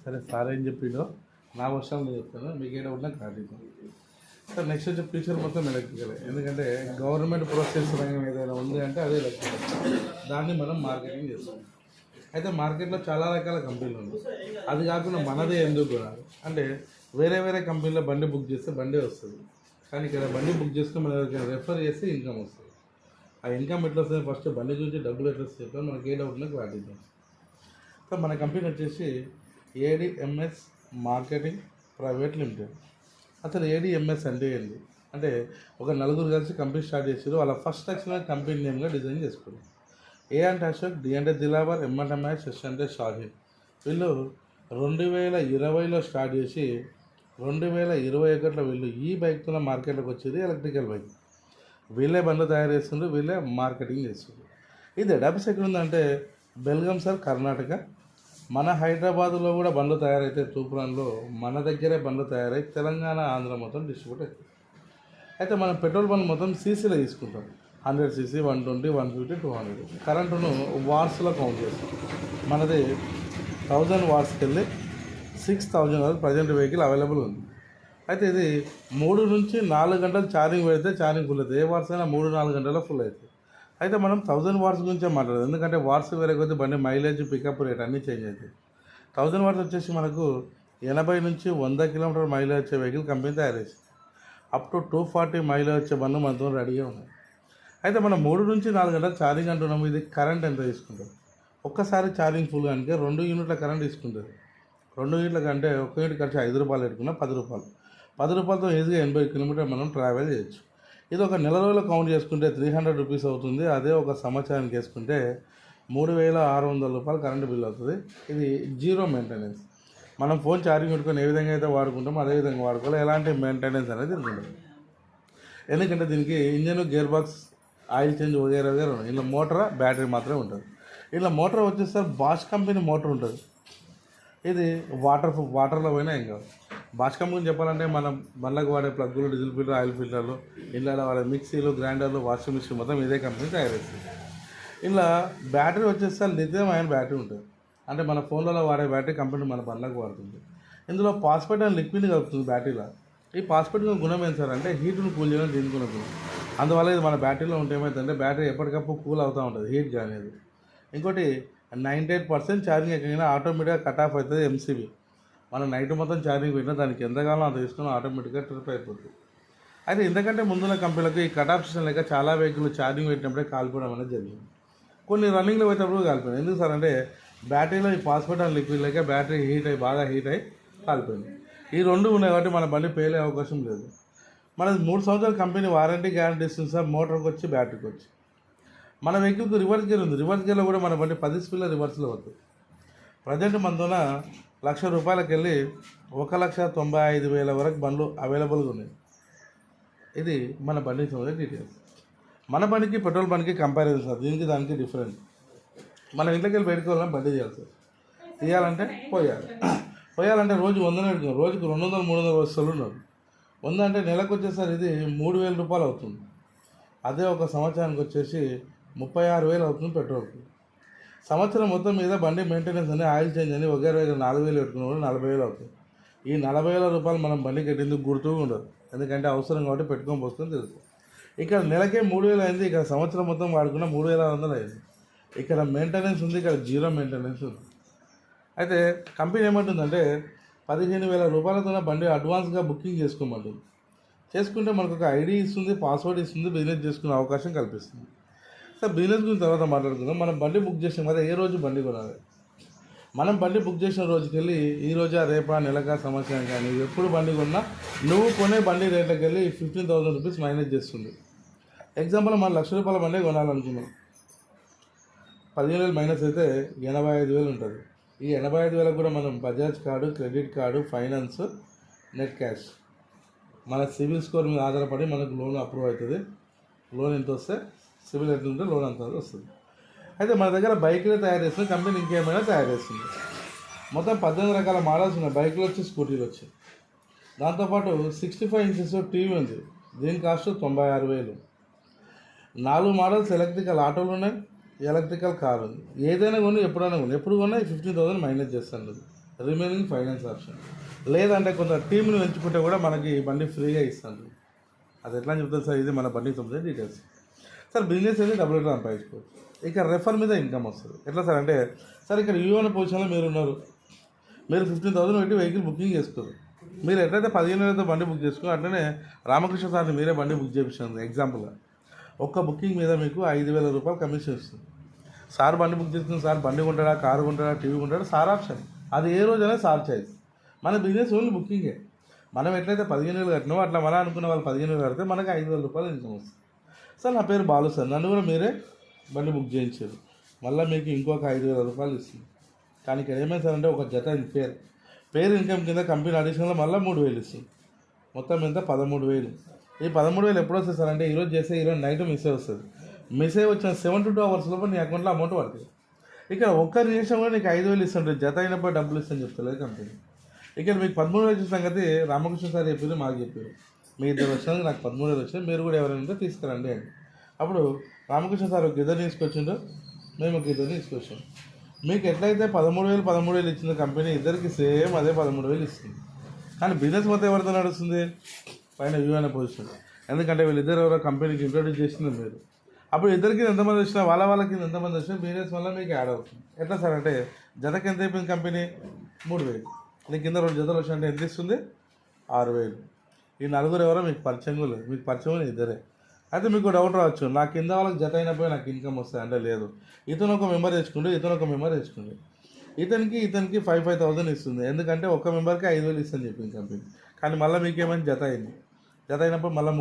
సరే సార్ ఏం చెప్పిండో నా వర్షంలో చెప్తాను, మీకు ఏదో ఉన్నా కాదు. సార్ నెక్స్ట్ వచ్చే ఫ్యూచర్ మొత్తం ఎలక్ట్రికల్. ఎందుకంటే గవర్నమెంట్ ప్రాసెస్ రంగం ఏదైనా ఉంది అంటే అదే ఎలక్ట్రికల్. దాన్ని మనం మార్కెటింగ్ చేస్తాం. అయితే మార్కెట్లో చాలా రకాల కంపెనీలు ఉన్నాయి. అది కాకుండా మనదే ఎందుకు కొనాలి అంటే వేరే వేరే కంపెనీలో బండి బుక్ చేస్తే బండి వస్తుంది, కానీ ఇక్కడ బండి బుక్ చేసుకుని మనం ఎవరికైనా రెఫర్ చేస్తే ఇన్కమ్ వస్తుంది. ఆ ఇన్కమ్ ఎట్లా వస్తుంది? ఫస్ట్ బండి చూసి డబ్బులు ఎట్లా వస్తుంది చెప్తాం, మనకి ఏ డౌట్ ఉన్నా క్లారిటీ. సో మన కంపెనీ వచ్చేసి ఏడిఎంఎస్ మార్కెటింగ్ ప్రైవేట్ లిమిటెడ్. అసలు ఏడిఎంఎస్ అంటే ఏంటి అంటే ఒక నలుగురు కలిసి కంపెనీ స్టార్ట్ చేసారు. వాళ్ళ ఫస్ట్ యాక్చువల్గా కంపెనీ నేమ్గా డిజైన్ చేసుకున్నారు. ఏ అంటే అశోక్, డి అంటే దిలావర్, ఎం అంటే మ్యాక్స్, ఎస్ అంటే షాహిద్. వీళ్ళు 2020లో స్టార్ట్ చేసి 2021లో వీళ్ళు ఈ బైక్తో మార్కెట్లోకి వచ్చేది ఎలక్ట్రికల్ బైక్. వీళ్ళే బండ్లు తయారు చేస్తుండ్రు, వీళ్ళే మార్కెటింగ్ చేస్తుండ్రు. ఇది హెడ్ ఆఫీస్ ఎక్కడ ఉందంటే బెల్గాం సార్, కర్ణాటక. మన హైదరాబాద్లో కూడా బండ్లు తయారైతే తూప్రాన్లో మన దగ్గరే బండ్లు తయారై తెలంగాణ, ఆంధ్ర మొత్తం డిస్ట్రిబ్యూట్ అవుతుంది. అయితే మనం పెట్రోల్ బండ్లు మొత్తం సీసీలో తీసుకుంటాం. 100 cc, 120, 150, 200. కరెంటును వాట్స్లో కౌంట్ చేస్తాం. మనది 1000 వాట్స్కి వెళ్ళి 6000 వరకు ప్రజెంట్ వెహికల్ అవైలబుల్ ఉంది. అయితే ఇది 3 నుంచి 4 గంటలు ఛార్జింగ్ పెడితే ఛార్జింగ్ ఫుల్ అవుతుంది. ఏ వాట్స్ అయినా 3-4 గంటల్లో ఫుల్ అవుతుంది. అయితే మనం 1000 వాట్స్ గురించే మాట్లాడదు, ఎందుకంటే వాట్స్ వేరే కొద్ది బండి మైలేజ్, పికప్ రేట్ అన్నీ చేంజ్ అవుతాయి. 1000 వాట్స్ వచ్చేసి మనకు 80 నుంచి 100 కిలోమీటర్ మైలేజ్ వచ్చే వెహికల్ కంపెనీ తయారు చేసింది. అప్ టు 240 మైలేజ్ వచ్చే బండ్లు మనతో రెడీగా ఉన్నాయి. అయితే మనం 3 నుంచి 4 గంటలు ఛార్జింగ్ అంటున్నాము. ఇది కరెంట్ ఎంత తీసుకుంటాం? ఒక్కసారి ఛార్జింగ్ ఫుల్ కనుక 2 యూనిట్ల కరెంట్ తీసుకుంటుంది. 2 యూనిట్ల కంటే 1 యూనిట్ ఖర్చు 5 రూపాయలు పెట్టుకున్నా 10 రూపాయలు. 10 రూపాయలతో ఈజీగా 80 కిలోమీటర్ మనం ట్రావెల్ చేయొచ్చు. ఇది ఒక నెల రోజులు కౌంట్ చేసుకుంటే 300 రూపీస్ అవుతుంది. అదే ఒక సంవత్సరానికి వేసుకుంటే 3600 రూపాయలు కరెంటు బిల్ అవుతుంది. ఇది జీరో మెయింటెనెన్స్. మనం ఫోన్ ఛార్జింగ్ పెట్టుకొని ఏ విధంగా అయితే వాడుకుంటామో అదే విధంగా వాడుకోవాలి. ఎలాంటి మెయింటెనెన్స్ అనేది ఉంటుంది. ఎందుకంటే దీనికి engine, gear box, oil change వగేరే ఉన్నాయి. ఇలా మోటార్, బ్యాటరీ మాత్రమే ఉంటుంది. ఇలా మోటార్ వచ్చేసరికి బాష్ కంపెనీ మోటార్ ఉంటుంది. ఇది వాటర్లో పోయినా ఏం కాదు. బాష్ కంపెనీ చెప్పాలంటే మనం బండ్లకు వాడే ప్లగ్గులు, డీజిల్ ఫిల్టర్, ఆయిల్ ఫిల్టర్లు, ఇలా వాడే మిక్సీలు, గ్రైండర్లు, వాషింగ్ మిషన్ మొత్తం ఇదే కంపెనీ తయారు చేస్తుంది. ఇలా బ్యాటరీ వచ్చేసరికి లిథియం అయన్ బ్యాటరీ ఉంటుంది. అంటే మన ఫోన్లలో వాడే బ్యాటరీ కంపెనీ మన బండ్లకు వాడుతుంది. ఇందులో పాస్పేట్ అని లిక్విడ్ కలుపుతుంది బ్యాటరీలో. ఈ పాస్పేట్ గుణం ఏం సార్ అంటే హీట్ను కూల్ చేయడం దీనికి గుణం. అందువల్ల ఇది మన బ్యాటరీలో ఉంటే ఏమవుతుందంటే బ్యాటరీ ఎప్పటికప్పుడు కూల్ అవుతూ ఉంటుంది, హీట్ కానేది. ఇంకోటి 98% ఛార్జింగ్ ఎక్కడైనా ఆటోమేటిక్గా కట్ ఆఫ్ అవుతుంది. ఎంసీబీ మనం నైట్ మొత్తం ఛార్జింగ్ పెట్టినా దానికి ఎంతకాలం అంత తీసుకుని ఆటోమేటిక్గా ట్రిప్ అయిపోతుంది. అయితే ఇంతకంటే ముందున్న కంపెనీలకు ఈ కట్ ఆఫ్ సిస్టమ్ లేక చాలా వెహికల్ ఛార్జింగ్ పెట్టినప్పుడే కాలిపోవడం అనేది జరిగింది. కొన్ని రన్నింగ్లో పోయేటప్పుడు కాలిపోయింది. ఎందుకు సార్ అంటే బ్యాటరీలో ఈ ఫాస్ఫేట్ అండ్ లిక్విడ్ లేక బ్యాటరీ బాగా హీట్ అయ్యి కాలిపోయింది. ఈ రెండు ఉన్నాయి కాబట్టి మన బండి పేలే అవకాశం లేదు. మనది 3 సంవత్సరాల కంపెనీ వారంటీ గ్యారంటీ ఇస్తుంది సార్. మోటార్కి వచ్చి, బ్యాటరీకి వచ్చి. మన వెహికల్కి రివర్స్ గేర్ ఉంది. రివర్స్ గేర్లో కూడా మన బండి 10 స్పీడ్ల రివర్స్లో అవుతుంది. ప్రజెంట్ మనతోన ₹1,00,000 వెళ్ళి 1,95,000 వరకు బండ్లు అవైలబుల్గా ఉన్నాయి. ఇది మన బండికి సంబంధించిన డీటెయిల్స్. మన బండికి పెట్రోల్ బండికి కంపారిజన్ సార్. దీనికి దానికి డిఫరెంట్. మనం ఇంట్లోకి వెళ్ళి బయటకు బండి చేయాలి సార్. తీయాలంటే పోయాలంటే రోజు 100 పెట్టుకున్నాం. రోజుకి 200-300 వస్తువులు ఉన్నారు. 100 అంటే నెలకు వచ్చేసరి ఇది 3,000 రూపాయలు అవుతుంది. అదే ఒక సంవత్సరానికి వచ్చేసి 36,000 అవుతుంది పెట్రోల్కి. సంవత్సరం మొత్తం మీద బండి మెయింటెనెన్స్ అని, ఆయిల్ చేంజ్ అని వగేరే 4,000 పెట్టుకున్న 40,000 అవుతుంది. ఈ 40,000 రూపాయలు మనం బండి కట్టేందుకు గుర్తుగా ఉండదు. ఎందుకంటే అవసరం కాబట్టి పెట్టుకొని పోసుకొని తెలుసు. ఇక్కడ నెలకే 3,000 అయింది. ఇక్కడ సంవత్సరం మొత్తం వాడుకున్న 3,600 అయింది. ఇక్కడ మెయింటెనెన్స్ ఉంది, ఇక్కడ జీరో మెయింటెనెన్స్ ఉంది. అయితే కంపెనీ ఏమంటుందంటే 15,000 రూపాయలతో బండి అడ్వాన్స్గా బుకింగ్ చేసుకోమంటుంది. చేసుకుంటే మనకు ఒక ఐడి ఇస్తుంది, పాస్వర్డ్ ఇస్తుంది, బిజినెస్ చేసుకునే అవకాశం కల్పిస్తుంది. సార్ బిజినెస్ గురించి తర్వాత మాట్లాడుకుందాం. మనం బండి బుక్ చేసాం కదా, ఏ రోజు బండి కొనాలి? మనం బండి బుక్ చేసిన రోజుకి వెళ్ళి ఈ రోజా, రేపా, నెలకా, సంవత్సరం కానీ ఎప్పుడు బండి కొన్నా నువ్వు కొనే బండి రేట్లకి వెళ్ళి 15,000 రూపీస్ మైనస్ చేస్తుంది. ఎగ్జాంపుల్ మనం ₹1,00,000 బండి కొనాలనుకున్నాం. 15,000 మైనస్ అయితే 85,000 ఉంటుంది. ఈ 85,000 కూడా మనం Bajaj card, credit card, finance, net cash, మన సివిల్ స్కోర్ మీద ఆధారపడి మనకు లోన్ అప్రూవ్ అవుతుంది. లోన్ ఎంత వస్తే సివిల్ ఎంత ఉంటే లోన్ అంత వస్తుంది. అయితే మన దగ్గర బైక్లే తయారు చేస్తుంది కంపెనీ, ఇంకేమైనా తయారు చేస్తుంది. మొత్తం 18 రకాల మోడల్స్ ఉన్నాయి. బైక్లు వచ్చి, స్కూటీలు వచ్చి. దాంతోపాటు 65 ఇంచెస్ టీవీ ఉంది. దీని కాస్ట్ 96,000. 4 మోడల్స్ ఎలక్ట్రికల్ ఆటోలు ఉన్నాయి, ఎలక్ట్రికల్ కార్ ఉంది. ఏదైనా కొని ఎప్పుడైనా కొని, ఎప్పుడు కొన్నా 15,000 మైనస్ చేస్తాను. Remaining finance option. లేదంటే కొంత టీంని ఎంచుకుంటే కూడా మనకి బండి ఫ్రీగా ఇస్తుంది. అది ఎట్లా అని చెప్తారు సార్, ఇది మన బండికి సంబంధించిన డీటెయిల్స్. సార్ బిజినెస్ అయితే డబ్బులు ఎట్లా సంపాదించుకోవచ్చు. ఇక రెఫర్ మీద ఇన్కమ్ వస్తుంది. ఎట్లా సార్ అంటే, సార్ ఇక్కడ యూ అనే పొజిషన్లో మీరు ఉన్నారు, మీరు 15,000 పెట్టి వెహికల్ బుకింగ్ చేసుకోరు. మీరు ఎట్లయితే 15,000 బండి బుక్ చేసుకుని అట్లనే రామకృష్ణ సార్ని మీరే బండి బుక్ చేయించాను. ఎగ్జాంపుల్గా ఒక్క బుకింగ్ మీద మీకు 5,000 రూపాయలు కమిషన్ ఇస్తుంది. సార్ బండి బుక్ చేసుకుని సార్ బండి కొంటాడా, కారు కొంటాడా, టీవీ కొంటాడా, సార్ ఆప్షన్. అది ఏ రోజైనా సార్ చాయిస్. మన బిజినెస్ ఓన్లీ బుకింగే. మనం ఎట్లయితే 15,000 కట్టినామో అట్లా మనం అనుకున్న వాళ్ళు 15,000 కడితే మనకి 5,000 రూపాయలు ఇన్కమ్ వస్తుంది. సార్ నా పేరు బాలు సార్, నన్ను కూడా మీరే బండి బుక్ చేయించారు, మళ్ళీ మీకు ఇంకొక 5,000 రూపాయలు ఇస్తుంది. కానీ ఇక్కడ ఏమైంది సార్ అంటే, ఒక జత పేరు ఇన్కమ్ కింద కంపెనీ అడిషనల్గా మళ్ళీ 3,000 ఇస్తుంది. మొత్తం ఎంత 13,000. ఈ 13,000 ఎప్పుడు వస్తుంది సార్ అంటే, ఈరోజు చేస్తే ఈరోజు నైట్ మెసేజ్ వస్తుంది. మెసేజ్ వచ్చిన 7 to 2 అవర్స్ లోపల నీ అకౌంట్లో అమౌంట్ పడుతుంది. ఇక్కడ ఒక్క నిమిషం కూడా నీకు 5,000 ఇస్తుంటుంది, జత అయినప్పుడు డబ్బులు ఇస్తాను చెప్తలేదు కంపెనీ. ఇక్కడ మీకు 13,000 ఇచ్చిన సంగతి రామకృష్ణ సార్ చెప్పారు, మాకు చెప్పారు. మీ ఇద్దరు వచ్చినందుకు నాకు 13,000 వచ్చినాయి, మీరు కూడా ఎవరైనా ఉంటే తీసుకురండి అని. అప్పుడు రామకృష్ణ సార్ ఒక ఇద్దరు తీసుకొచ్చిండో, మేము ఒక ఇద్దరు తీసుకొచ్చాం. మీకు ఎట్లయితే 13,000 ఇచ్చిన కంపెనీ ఇద్దరికి సేమ్ అదే 13,000 ఇస్తుంది. కానీ బిజినెస్ మొత్తం ఎవరితో నడుస్తుంది, పైన వ్యూ అనే పొజిషన్. ఎందుకంటే వీళ్ళిద్దరు ఎవరో కంపెనీకి ఇంట్రొడ్యూస్ చేసింది మీరు. అప్పుడు ఇద్దరికి ఎంతమంది వచ్చినా వాళ్ళకి ఎంతమంది వచ్చినా బిజినెస్ వల్ల మీకు యాడ్ అవుతుంది. ఎట్లా సార్ అంటే, జతకి ఎంత అయిపోయింది కంపెనీ 3,000, నీ కింద 2 జతలు వచ్చినట్టు ఎంత ఇస్తుంది 6,000. ఈ నలుగురు ఎవరో మీకు పరిచయం లేదు, మీకు పరిచయం ఇద్దరే. అయితే మీకు డౌట్ రావచ్చు, నా కింద వాళ్ళకి జత అయినప్పుడు నాకు ఇన్కమ్ వస్తుంది అంటే, లేదు. ఇతను ఒక మెంబర్ తెచ్చుకుంటే ఇతనికి 5,000 ఇస్తుంది. ఎందుకంటే ఒక మెంబర్కి 5,000 ఇస్తుంది చెప్పింది కంపెనీ. కానీ మళ్ళీ మీకేమైనా జత అయింది, జత అయినప్పుడు మళ్ళీ